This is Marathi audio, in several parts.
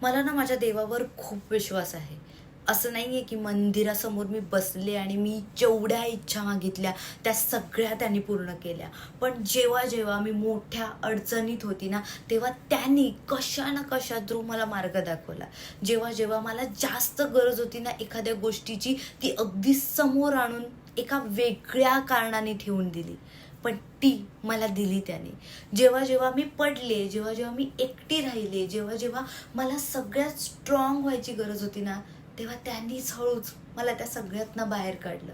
मला ना माझ्या देवावर खूप विश्वास आहे. असं नाही आहे की मंदिरासमोर मी बसले आणि मी जेवढ्या इच्छा मागितल्या त्या सगळ्या त्यांनी पूर्ण केल्या. पण जेव्हा मी मोठ्या अडचणीत होती ना, तेव्हा त्यांनी कशा ना कशा थ्रू मला मार्ग दाखवला. जेव्हा मला जास्त गरज होती ना एखाद्या गोष्टीची, ती अगदी समोर आणून एका वेगळ्या कारणाने ठेवून दिली. पण ती मला दिली त्याने. जेव्हा मी पडले, जेव्हा मी एकटी राहिले, जेव्हा मला सगळ्यात स्ट्रॉंग व्हायची गरज होती ना, तेव्हा त्यांनीच हळूच मला त्या सगळ्यातनं बाहेर काढलं.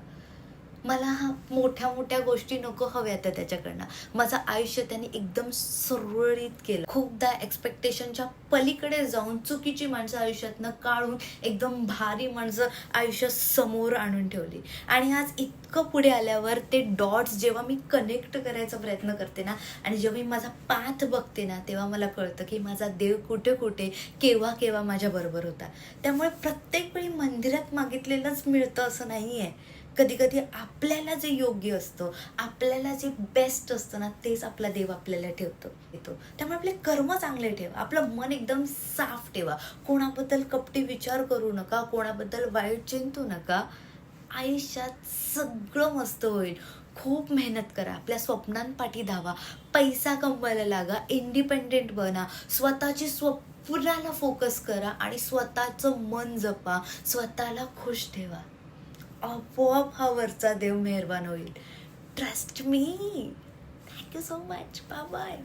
मला मोठ्या गोष्टी नको हव्या त्या त्याच्याकडनं. माझं आयुष्य त्याने एकदम सुरळीत केलं. खूपदा एक्स्पेक्टेशनच्या पलीकडे जाऊन चुकीची माणसं आयुष्यातनं काढून एकदम भारी माणसं आयुष्यात समोर आणून ठेवली. आणि आज इतकं पुढे आल्यावर ते डॉट्स जेव्हा मी कनेक्ट करायचा प्रयत्न करते ना, आणि जेव्हा मी माझा पाथ बघते ना, तेव्हा मला कळतं की माझा देव कुठे केव्हा माझ्याबरोबर होता. त्यामुळे प्रत्येक वेळी मंदिरात मागितलेलंच मिळतं असं नाही आहे. कधी आपल्याला जे योग्य असतं, आपल्याला जे बेस्ट असतं ना, तेच आपला देव आपल्याला येतो. त्यामुळे आपले कर्म चांगले ठेवा, आपलं मन एकदम साफ ठेवा, कोणाबद्दल कपटी विचार करू नका, कोणाबद्दल वाईट चिंतू नका. आयुष्यात सगळं मस्त होईल. खूप मेहनत करा, आपल्या स्वप्नांपाठी धावा, पैसा कमवायला लागा, इंडिपेंडेंट बना, स्वतःची स्वप्नाला फोकस करा आणि स्वतःचं मन जपा, स्वतःला खुश ठेवा. आपोआप हा वरचा देव मेहरबान होईल. Trust me. Thank you so much. Bye bye.